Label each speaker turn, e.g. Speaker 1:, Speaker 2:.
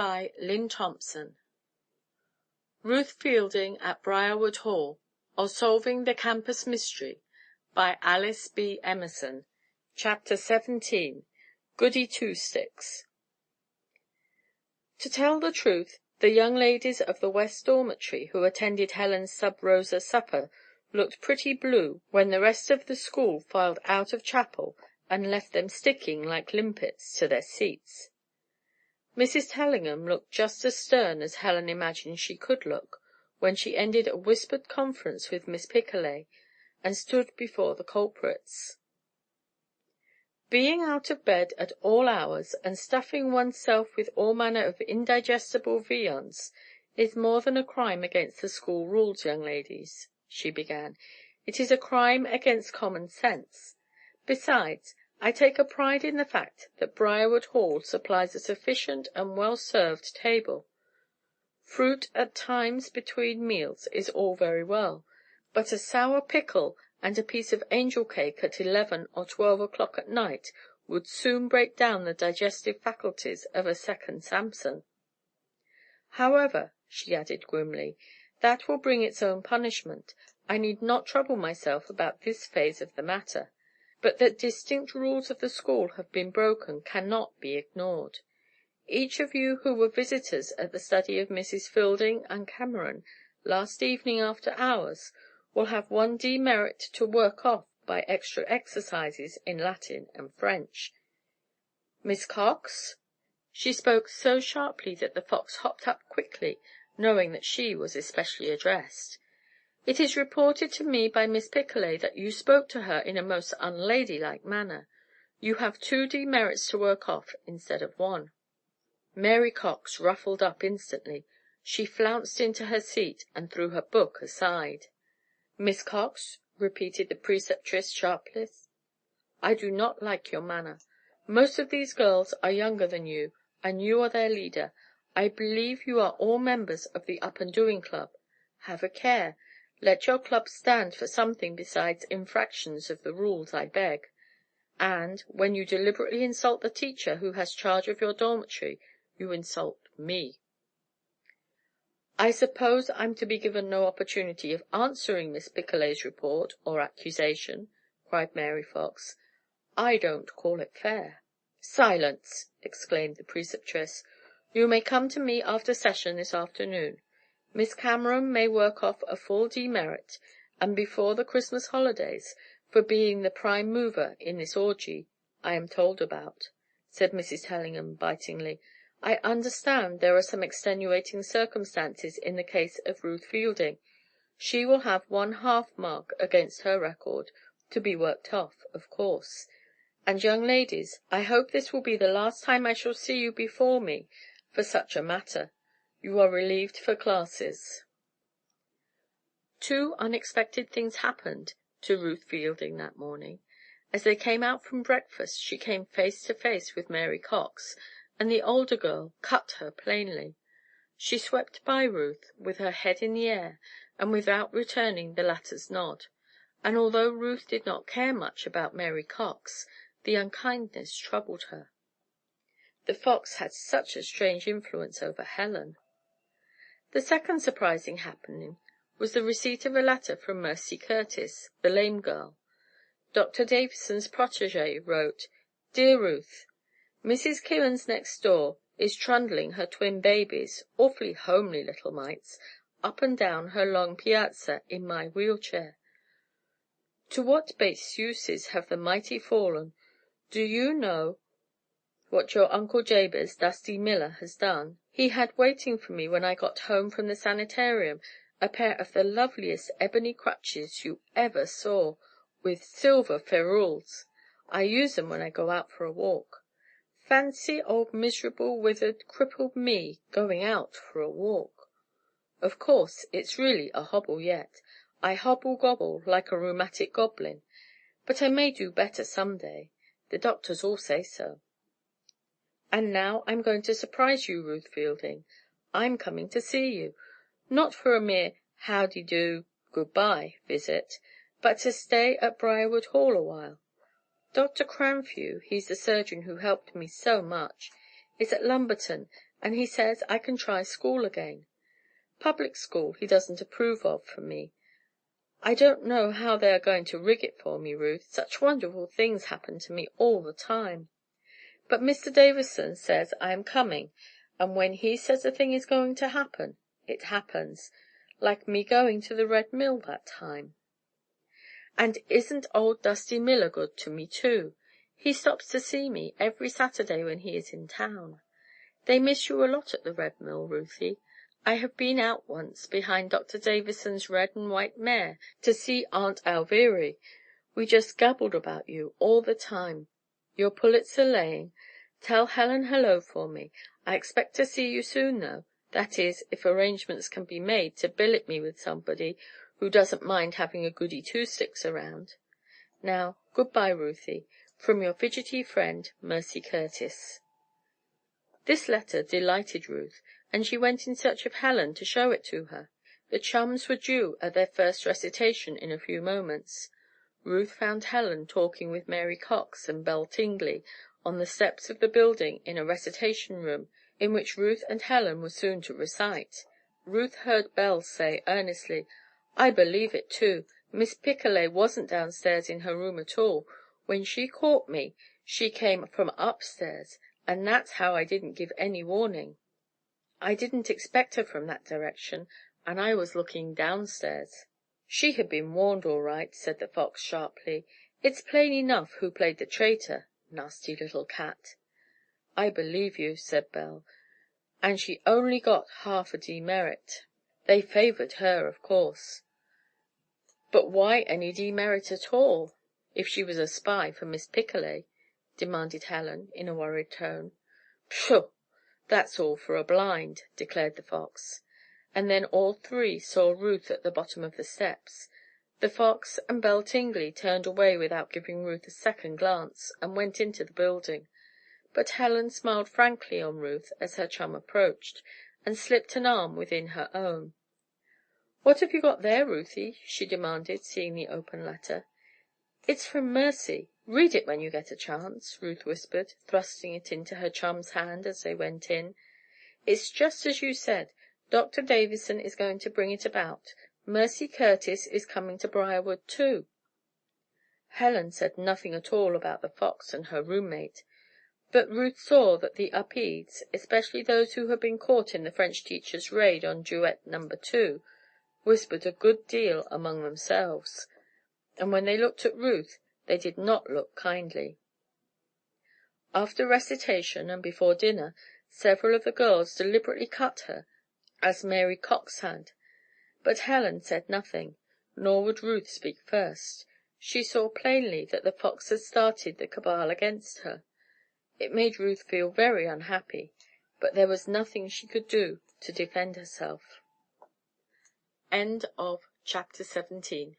Speaker 1: by Lynn Thompson. Ruth Fielding at Briarwood Hall, or Solving the Campus Mystery, by Alice B. Emerson. Chapter 17. Goody Two-Sticks. To tell the truth, the young ladies of the West Dormitory who attended Helen's sub-rosa supper looked pretty blue when the rest of the school filed out of chapel and left them sticking like limpets to their seats. Mrs. Tellingham looked just as stern as Helen imagined she could look when she ended a whispered conference with Miss Picolet and stood before the culprits. Being out of bed at all hours and stuffing oneself with all manner of indigestible viands is more than a crime against the school rules, young ladies, she began. It is a crime against common sense. Besides, I take a pride in the fact that Briarwood Hall supplies a sufficient and well-served table. Fruit at times between meals is all very well, but a sour pickle and a piece of angel cake at 11 or 12 o'clock at night would soon break down the digestive faculties of a second Samson. However, she added grimly, that will bring its own punishment. I need not trouble myself about this phase of the matter. But that distinct rules of the school have been broken cannot be ignored. Each of you who were visitors at the study of Mrs. Fielding and Cameron last evening after hours will have one demerit to work off by extra exercises in Latin and French. Miss Cox? She spoke so sharply that the fox hopped up quickly, knowing that she was especially addressed. It is reported to me by Miss Picolet that you spoke to her in a most unladylike manner. You have 2 demerits to work off instead of 1. Mary Cox ruffled up instantly. She flounced into her seat and threw her book aside. Miss Cox, repeated the preceptress sharply, I do not like your manner. Most of these girls are younger than you, and you are their leader. I believe you are all members of the Up and Doing Club. Have a care. Let your club stand for something besides infractions of the rules, I beg. And, when you deliberately insult the teacher who has charge of your dormitory, you insult me. I suppose I'm to be given no opportunity of answering Miss Picolet's report or accusation, cried Mary Fox. I don't call it fair. Silence! Exclaimed the preceptress. You may come to me after session this afternoon. Miss Cameron may work off a full demerit, and before the Christmas holidays, for being the prime mover in this orgy I am told about, said Mrs. Tellingham bitingly. I understand there are some extenuating circumstances in the case of Ruth Fielding. She will have 1/2 mark against her record, to be worked off, of course. And, young ladies, I hope this will be the last time I shall see you before me for such a matter. You are relieved for classes. 2 unexpected things happened to Ruth Fielding that morning. As they came out from breakfast, she came face to face with Mary Cox, and the older girl cut her plainly. She swept by Ruth with her head in the air and without returning the latter's nod, and although Ruth did not care much about Mary Cox, the unkindness troubled her. The fox had such a strange influence over Helen. The second surprising happening was the receipt of a letter from Mercy Curtis, the lame girl. Dr. Davison's protégé wrote, Dear Ruth, Mrs. Kieran's next door is trundling her twin babies, awfully homely little mites, up and down her long piazza in my wheelchair. To what base uses have the mighty fallen? Do you know what your Uncle Jabez, Dusty Miller, has done? He had waiting for me when I got home from the sanitarium a pair of the loveliest ebony crutches you ever saw, with silver ferrules. I use them when I go out for a walk. Fancy old miserable, withered, crippled me going out for a walk. Of course, it's really a hobble yet. I hobble-gobble like a rheumatic goblin, but I may do better some day. The doctors all say so. And now I'm going to surprise you, Ruth Fielding. I'm coming to see you, not for a mere howdy-do, good-bye visit, but to stay at Briarwood Hall a while. Dr. Cranfew, he's the surgeon who helped me so much, is at Lumberton, and he says I can try school again. Public school he doesn't approve of for me. I don't know how they are going to rig it for me, Ruth. Such wonderful things happen to me all the time. But Mr. Davison says I am coming, and when he says a thing is going to happen, it happens, like me going to the Red Mill that time. And isn't old Dusty Miller good to me, too? He stops to see me every Saturday when he is in town. They miss you a lot at the Red Mill, Ruthie. I have been out once behind Dr. Davison's red and white mare to see Aunt Alviry. We just gabbled about you all the time. Your pullets are laying. Tell Helen hello for me. I expect to see you soon, though. That is, if arrangements can be made to billet me with somebody who doesn't mind having a goody two-sticks around. Now, good-bye, Ruthie. From your fidgety friend, Mercy Curtis. This letter delighted Ruth, and she went in search of Helen to show it to her. The chums were due at their first recitation in a few moments. Ruth found Helen talking with Mary Cox and Belle Tingley on the steps of the building in a recitation room in which Ruth and Helen were soon to recite. Ruth heard Belle say earnestly, "I believe it, too. Miss Picolet wasn't downstairs in her room at all. When she caught me, she came from upstairs, and that's how I didn't give any warning. I didn't expect her from that direction, and I was looking downstairs." "She had been warned, all right," said the Fox sharply. "It's plain enough who played the traitor. Nasty little cat." "I believe you," said Belle, "and she only got half a demerit. They favored her, of course." "But why any demerit at all, if she was a spy for Miss Picolet?" demanded Helen, in a worried tone. "Pshaw! That's all for a blind," declared the Fox. And then all three saw Ruth at the bottom of the steps. The Fox and Belle Tingley turned away without giving Ruth a second glance, and went into the building. But Helen smiled frankly on Ruth as her chum approached, and slipped an arm within her own. "What have you got there, Ruthie?" she demanded, seeing the open letter. "It's from Mercy. Read it when you get a chance," Ruth whispered, thrusting it into her chum's hand as they went in. "It's just as you said. Dr. Davison is going to bring it about. Mercy Curtis is coming to Briarwood, too." Helen said nothing at all about the Fox and her roommate, but Ruth saw that the Upedes, especially those who had been caught in the French teacher's raid on Duet No. 2, whispered a good deal among themselves, and when they looked at Ruth they did not look kindly. After recitation and before dinner, several of the girls deliberately cut her, as Mary Cox had, but Helen said nothing, nor would Ruth speak first. She saw plainly that the Fox had started the cabal against her. It made Ruth feel very unhappy, but there was nothing she could do to defend herself. Chapter 17